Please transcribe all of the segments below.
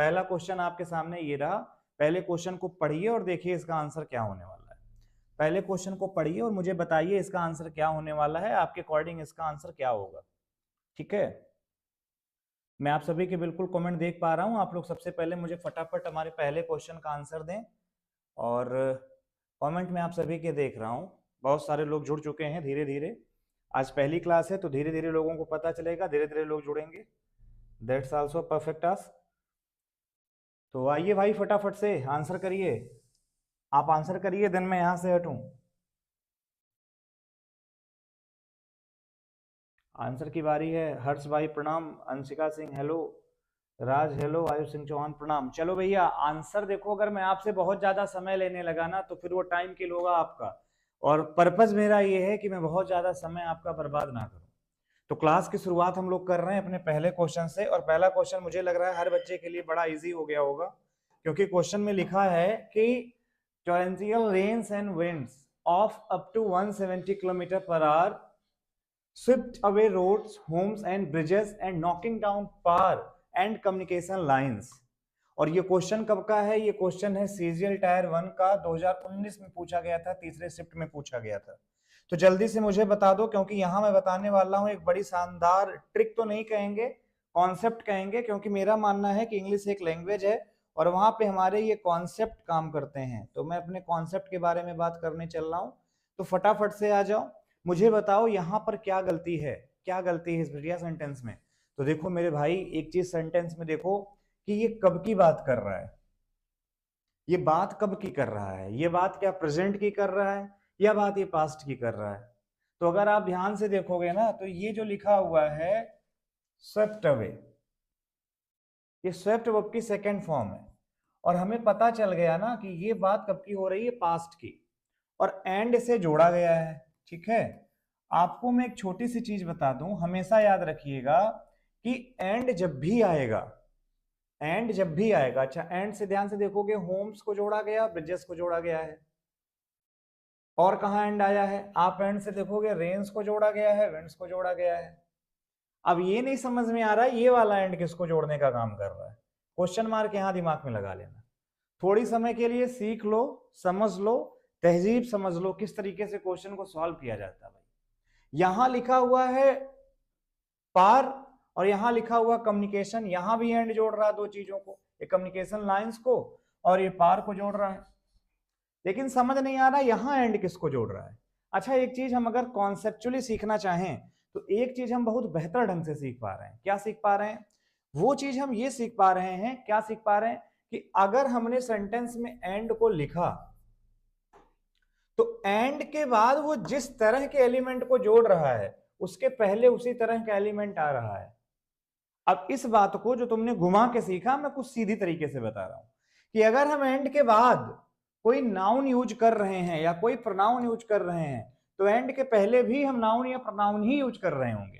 पहला क्वेश्चन आपके सामने ये रहा। पहले क्वेश्चन को पढ़िए और देखिए इसका आंसर क्या होने वाला है। पहले क्वेश्चन को पढ़िए और मुझे बताइए इसका आंसर क्या होने वाला है, आपके अकॉर्डिंग इसका आंसर क्या होगा। ठीक है, मैं आप सभी के बिल्कुल कमेंट देख पा रहा हूं। आप लोग सबसे पहले मुझे फटाफट हमारे पहले क्वेश्चन का आंसर दें। और कमेंट में आप सभी के देख रहा हूं, बहुत सारे लोग जुड़ चुके हैं धीरे धीरे। आज पहली क्लास है तो धीरे धीरे लोगों को पता चलेगा, धीरे धीरे लोग जुड़ेंगे। That's also perfect task. तो आइए भाई फटाफट से आंसर करिए, आप आंसर करिए, देन मैं यहां से हटूं। आंसर की बारी है। हर्ष भाई प्रणाम, अंशिका सिंह हेलो, राज हेलो, आयुष सिंह चौहान प्रणाम। चलो भैया आंसर देखो, अगर मैं आपसे बहुत ज्यादा समय लेने लगा ना तो फिर वो टाइम किल होगा आपका, और पर्पस मेरा ये है कि मैं बहुत ज्यादा समय आपका बर्बाद ना करूं। तो क्लास की शुरुआत हम लोग कर रहे हैं अपने पहले क्वेश्चन से, और पहला क्वेश्चन मुझे लग रहा है हर बच्चे के लिए बड़ा इजी हो गया होगा, क्योंकि क्वेश्चन में लिखा है कि torrential rains and winds of up to 170 kilometre per hour swept away roads, homes and bridges and knocking down power and communication lines। और ये क्वेश्चन कब का है? ये क्वेश्चन है सीजीएल टायर 1 का, 2019 में पूछा गया था, तीसरे शिफ्ट में पूछा गया था। तो जल्दी से मुझे बता दो, क्योंकि यहां मैं बताने वाला हूं एक बड़ी शानदार ट्रिक, तो नहीं कहेंगे, कॉन्सेप्ट कहेंगे, क्योंकि मेरा मानना है कि इंग्लिश एक लैंग्वेज है और वहां पे हमारे ये कॉन्सेप्ट काम करते हैं। तो मैं अपने कॉन्सेप्ट के बारे में बात करने चल रहा हूं, तो फटाफट से आ जाओ, मुझे बताओ यहां पर क्या गलती है, क्या गलती है इस बढ़िया सेंटेंस में। तो देखो मेरे भाई, एक चीज सेंटेंस में देखो कि ये कब की बात कर रहा है, ये बात कब की कर रहा है, ये बात क्या प्रेजेंट की कर रहा है या बात ये पास्ट की कर रहा है। तो अगर आप ध्यान से देखोगे ना तो ये जो लिखा हुआ है स्वेप्ट अवे, ये स्वेप्ट वर्ब की सेकेंड फॉर्म है, और हमें पता चल गया ना कि ये बात कब की हो रही है, पास्ट की, और एंड से जोड़ा गया है। ठीक है, आपको मैं एक छोटी सी चीज बता दूं, हमेशा याद रखिएगा कि एंड जब भी आएगा, एंड जब भी आएगा, अच्छा एंड से ध्यान से देखोगे, होम्स को जोड़ा गया, ब्रिजेस को जोड़ा गया है, और कहां एंड आया है, आप एंड से देखोगे रेन्स को जोड़ा गया है, विंड्स को जोड़ा गया है। अब ये नहीं समझ में आ रहा है ये वाला एंड किसको जोड़ने का काम कर रहा है, क्वेश्चन मार्क यहां दिमाग में लगा लेना। थोड़ी समय के लिए सीख लो, समझ लो, तहजीब समझ लो किस तरीके से क्वेश्चन को सॉल्व किया जाता है। भाई यहां लिखा हुआ है पार और यहां लिखा हुआ कम्युनिकेशन, यहां भी एंड जोड़ रहा है दो चीजों को, ये कम्युनिकेशन लाइंस को और ये पार को जोड़ रहा है, लेकिन समझ नहीं आ रहा यहां एंड किसको जोड़ रहा है। अच्छा एक चीज हम अगर कॉन्सेप्चुअली सीखना चाहें तो एक चीज हम बहुत बेहतर ढंग से सीख पा रहे हैं। क्या सीख पा रहे हैं? वो चीज हम ये सीख पा रहे हैं, क्या सीख पा रहे हैं कि अगर हमने सेंटेंस में एंड को लिखा तो एंड के बाद वो जिस तरह के एलिमेंट को जोड़ रहा है उसके पहले उसी तरह का एलिमेंट आ रहा है। अब इस बात को जो तुमने घुमा के सीखा, मैं कुछ सीधी तरीके से बता रहा हूं कि अगर हम एंड के बाद कोई नाउन यूज कर रहे हैं या कोई प्रोनाउन यूज कर रहे हैं तो एंड के पहले भी हम नाउन या प्रोनाउन ही यूज कर रहे होंगे,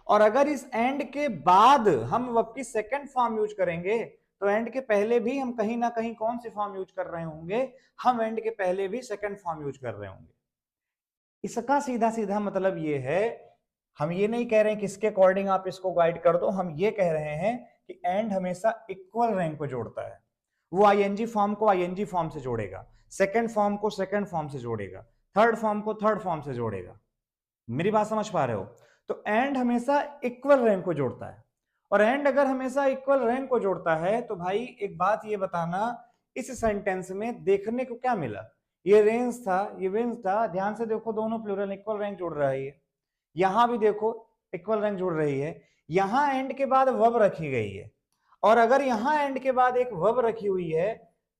और अगर इस एंड के बाद हम वर्ब की सेकंड फॉर्म यूज करेंगे तो एंड के पहले भी हम कहीं ना कहीं कौन सी फॉर्म यूज कर रहे होंगे, हम एंड के पहले भी सेकंड फॉर्म यूज कर रहे होंगे। इसका सीधा सीधा मतलब ये है, हम ये नहीं कह रहे हैं कि इसके अकॉर्डिंग आप इसको गाइड कर दो, हम ये कह रहे हैं कि एंड हमेशा इक्वल रैंक को जोड़ता है। वो आईएनजी फॉर्म को आईएनजी फॉर्म से जोड़ेगा, सेकंड फॉर्म को सेकंड फॉर्म से जोड़ेगा, थर्ड फॉर्म को थर्ड फॉर्म से जोड़ेगा। मेरी बात समझ पा रहे हो? तो एंड हमेशा इक्वल रैंक को जोड़ता है, और एंड अगर हमेशा इक्वल रैंक को जोड़ता है तो भाई एक बात ये बताना, इस सेंटेंस में देखने को क्या मिला, ये रेंज था, ये विंस था, ध्यान से देखो दोनों प्लूरल इक्वल रैंक जोड़ रहा है, यहां भी देखो इक्वल रैंक जोड़ रही है, यहां एंड के बाद वर्ब रखी गई है, और अगर यहां एंड के बाद एक वर्ब रखी हुई है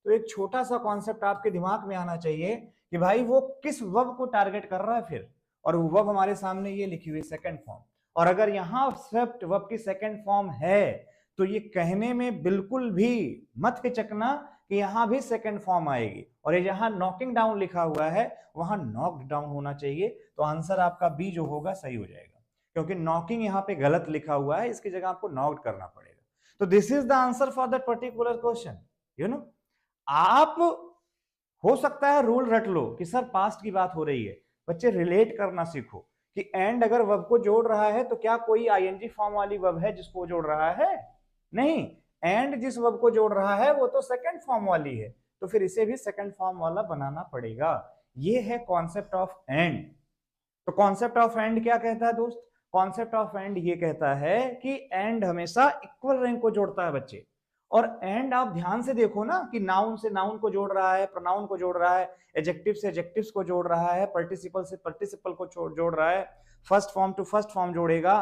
तो एक छोटा सा कॉन्सेप्ट आपके दिमाग में आना चाहिए कि भाई वो किस वर्ब को टारगेट कर रहा है फिर, और वो वर्ब हमारे सामने ये लिखी हुई सेकंड फॉर्म, और अगर यहां स्वेप्ट वर्ब की सेकंड फॉर्म है तो ये कहने में बिल्कुल भी मत हिचकना कि यहां भी सेकंड फॉर्म आएगी, और ये जहां नॉकिंग डाउन लिखा हुआ है वहां नॉक्ड डाउन होना चाहिए, तो आंसर आपका बी जो होगा सही हो जाएगा, क्योंकि नॉकिंग यहां पे गलत लिखा हुआ है, इसकी जगह आपको नॉक्ड करना पड़ेगा। तो this is the answer for that particular question. You know, आप हो सकता है रूल रट लो कि सर पास्ट की बात हो रही है, बच्चे रिलेट करना सीखो कि एंड अगर वर्ब को जोड़ रहा है तो क्या कोई आईएनजी फॉर्म वाली वर्ब है जिसको जोड़ रहा है? नहीं, एंड जिस वर्ब को जोड़ रहा है वो तो सेकंड फॉर्म वाली है, तो फिर इसे भी सेकंड फॉर्म वाला बनाना पड़ेगा। ये है कॉन्सेप्ट ऑफ एंड। तो कॉन्सेप्ट ऑफ एंड क्या कहता है दोस्त? कॉन्सेप्ट ऑफ एंड ये कहता है कि एंड हमेशा इक्वल रैंक को जोड़ता है बच्चे। और एंड आप ध्यान से देखो ना कि नाउन से नाउन को जोड़ रहा है, प्रोनाउन को जोड़ रहा है, एडजेक्टिव से एडजेक्टिव्स को जोड़ रहा है, पार्टिसिपल से पार्टिसिपल को जोड़ रहा है, first form to first form जोड़ेगा।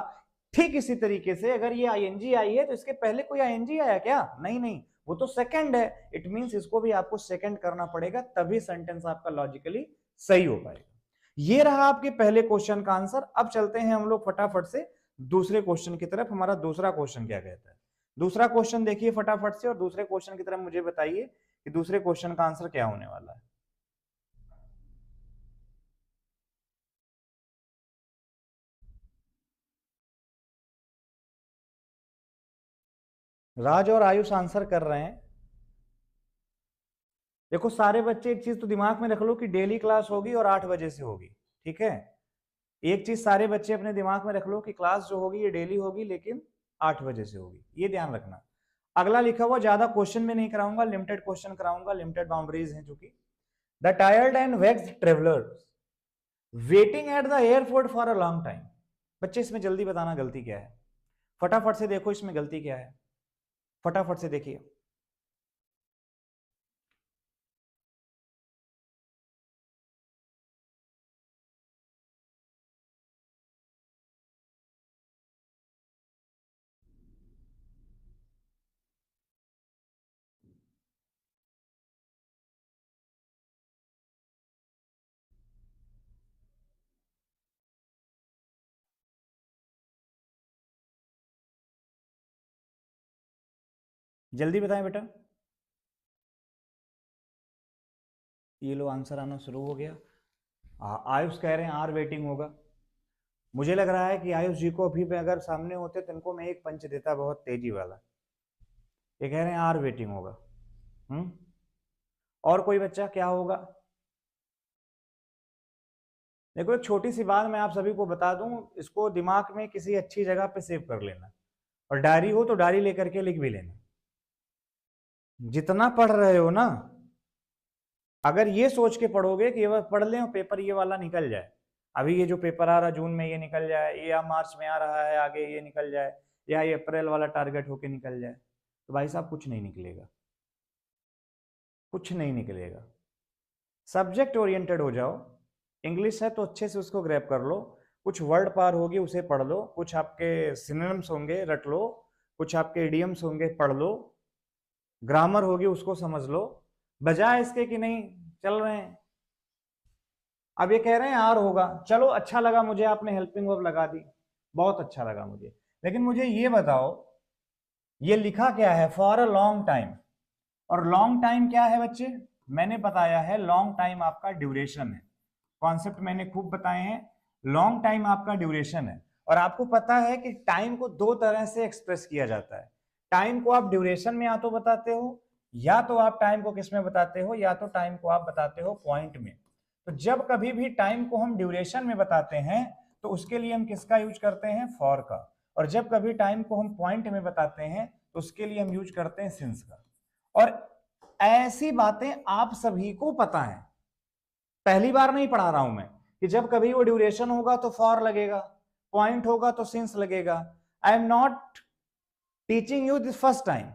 ठीक इसी तरीके से अगर ये आईएनजी आई है तो इसके पहले कोई आईएनजी आया क्या? नहीं नहीं, वो तो सेकंड है। इट मींस इसको भी आपको सेकंड करना पड़ेगा, तभी सेंटेंस आपका लॉजिकली सही हो पाएगा। ये रहा आपके पहले क्वेश्चन का आंसर। अब चलते हैं हम लोग फटाफट से दूसरे क्वेश्चन की तरफ। हमारा दूसरा क्वेश्चन क्या कहता है? दूसरा क्वेश्चन देखिए फटाफट से, और दूसरे क्वेश्चन की तरफ मुझे बताइए कि दूसरे क्वेश्चन का आंसर क्या होने वाला है। राज और आयुष आंसर कर रहे हैं। देखो सारे बच्चे एक चीज तो दिमाग में रख लो कि डेली क्लास होगी और 8 बजे से होगी, ठीक है? एक चीज सारे बच्चे अपने दिमाग में रख लो कि क्लास जो होगी ये डेली होगी, लेकिन 8 बजे से होगी, ये ध्यान रखना। अगला लिखा हुआ ज्यादा क्वेश्चन में नहीं कराऊंगा, लिमिटेड क्वेश्चन कराऊंगा, लिमिटेड बाउंड्रीज हैं चूंकि। The tired and vexed travellers waiting at the airport for a long time. बच्चे इसमें जल्दी बताना गलती क्या है, फटाफट से देखो इसमें गलती क्या है, फटाफट से देखिए। जल्दी बताएं बेटा। ये लो आंसर आना शुरू हो गया। आयुष कह रहे हैं आर वेटिंग होगा। मुझे लग रहा है कि आयुष जी को अभी अगर सामने होते तो इनको मैं एक पंच देता बहुत तेजी वाला। ये कह रहे हैं आर वेटिंग होगा। और कोई बच्चा क्या होगा? देखो एक छोटी सी बात मैं आप सभी को बता दूं, इसको दिमाग में किसी अच्छी जगह पे सेव कर लेना, और डायरी हो तो डायरी लेकर के लिख भी लेना। जितना पढ़ रहे हो ना, अगर ये सोच के पढ़ोगे कि ये पढ़ लें पेपर ये वाला निकल जाए, अभी ये जो पेपर आ रहा जून में ये निकल जाए, या मार्च में आ रहा है आगे ये निकल जाए, या ये अप्रैल वाला टारगेट होके निकल जाए, तो भाई साहब कुछ नहीं निकलेगा, कुछ नहीं निकलेगा। सब्जेक्ट ओरिएंटेड हो जाओ। इंग्लिश है तो अच्छे से उसको ग्रैब कर लो, कुछ वर्ड पार होगी उसे पढ़ लो, कुछ आपके सिनोनिम्स होंगे रट लो, कुछ आपके इडियम्स होंगे पढ़ लो, ग्रामर होगी उसको समझ लो, बजाय इसके कि नहीं चल रहे हैं। अब ये कह रहे हैं आर होगा, चलो अच्छा लगा मुझे, आपने हेल्पिंग वर्ब लगा दी, बहुत अच्छा लगा मुझे। लेकिन मुझे ये बताओ ये लिखा क्या है? For a long time. और लॉन्ग टाइम क्या है बच्चे? मैंने बताया है लॉन्ग टाइम आपका ड्यूरेशन है। कॉन्सेप्ट मैंने खूब बताए हैं। लॉन्ग टाइम आपका ड्यूरेशन है, और आपको पता है कि टाइम को दो तरह से एक्सप्रेस किया जाता है। टाइम को आप ड्यूरेशन में या तो बताते हो, या तो आप टाइम को किस में बताते हो, या तो टाइम को आप बताते हो पॉइंट में। तो जब कभी भी टाइम को हम ड्यूरेशन में बताते हैं तो उसके लिए हम किसका यूज करते हैं? फॉर का। और जब कभी टाइम को हम पॉइंट में बताते हैं तो उसके लिए हम यूज करते हैं सिंस का। और ऐसी बातें आप सभी को पता है, पहली बार नहीं पढ़ा रहा हूं मैं, कि जब कभी वो ड्यूरेशन होगा तो फॉर लगेगा, पॉइंट होगा तो सिंस लगेगा। I am not teaching you this first time,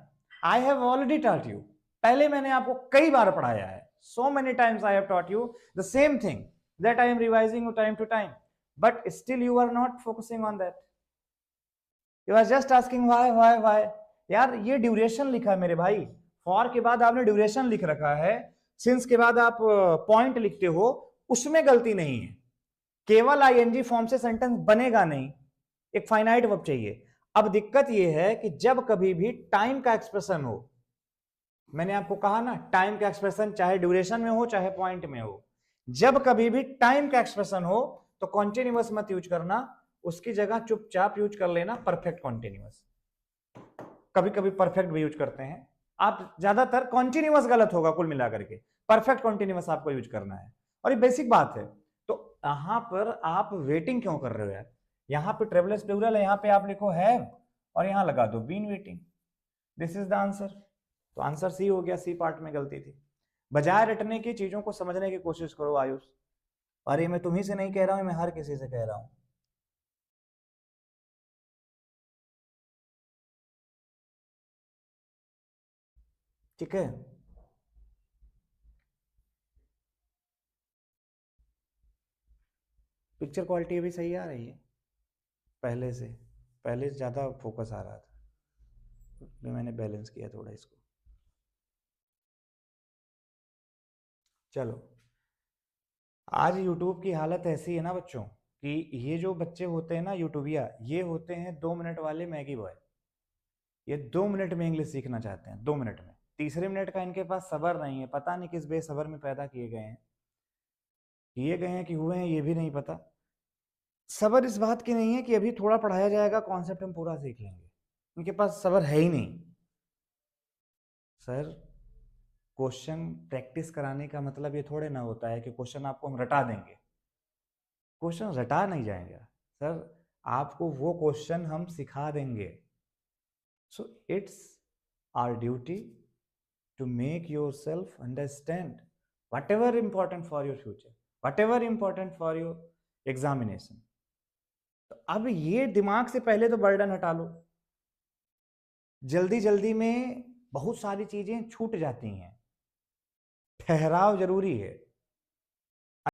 I have already taught you. पहले मैंने आपको कई बार पढ़ाया है, so many times I have taught you the same thing that I am revising you time to time, but still you are not focusing on that. You are just asking why। यार ये duration लिखा है मेरे भाई, for के बाद आपने duration लिख रखा है, सिंस के बाद आप पॉइंट लिखते हो, उसमें गलती नहीं है। केवल आईएनजी फॉर्म से सेंटेंस बनेगा नहीं, एक फाइनाइट वर्ब चाहिए। अब दिक्कत यह है कि जब कभी भी टाइम का एक्सप्रेशन हो, मैंने आपको कहा ना टाइम का एक्सप्रेशन चाहे ड्यूरेशन में हो चाहे पॉइंट में हो, जब कभी भी टाइम का एक्सप्रेशन हो तो कॉन्टिन्यूअस मत यूज करना, उसकी जगह चुपचाप यूज कर लेना परफेक्ट कॉन्टिन्यूअस। कभी कभी परफेक्ट भी यूज करते हैं आप, ज्यादातर कॉन्टिन्यूअस गलत होगा कुल मिलाकर के, परफेक्ट कॉन्टिन्यूअस आपको यूज करना है, और ये बेसिक बात है। तो यहां पर आप वेटिंग क्यों कर रहे हो यार? यहां पे ट्रेवलर्स प्लूरल है, यहां पे आप लिखो हैव और यहां लगा दो been waiting. This is the answer. तो आंसर सी हो गया, सी पार्ट में गलती थी। बजाय रटने की चीजों को समझने की कोशिश करो आयुष। अरे मैं तुम्ही से नहीं कह रहा हूं, मैं हर किसी से कह रहा हूं। ठीक है, पिक्चर क्वालिटी अभी सही आ रही है पहले से, पहले से ज्यादा फोकस आ रहा था, तो मैंने बैलेंस किया थोड़ा इसको। चलो, आज यूट्यूब की हालत ऐसी है ना बच्चों, कि ये जो बच्चे होते हैं ना यूट्यूबिया, ये होते हैं 2 मिनट वाले मैगी बॉय। ये 2 मिनट में इंग्लिश सीखना चाहते हैं, 2 मिनट में। तीसरे मिनट का इनके पास सबर नहीं है, पता नहीं किस बेसबर में पैदा किए गए हैं कि हुए हैं, ये भी नहीं पता। सबर इस बात की नहीं है कि अभी थोड़ा पढ़ाया जाएगा, कॉन्सेप्ट हम पूरा सीख लेंगे। इनके पास सबर है ही नहीं। सर, क्वेश्चन प्रैक्टिस कराने का मतलब ये थोड़े ना होता है कि क्वेश्चन आपको हम रटा देंगे। क्वेश्चन रटा नहीं जाएगा सर, आपको वो क्वेश्चन हम सिखा देंगे। So it's our duty to make yourself understand whatever important for your future, whatever important for your examination। तो अब ये दिमाग से पहले तो बर्डन हटा लो। जल्दी जल्दी में बहुत सारी चीजें छूट जाती हैं, ठहराव जरूरी है।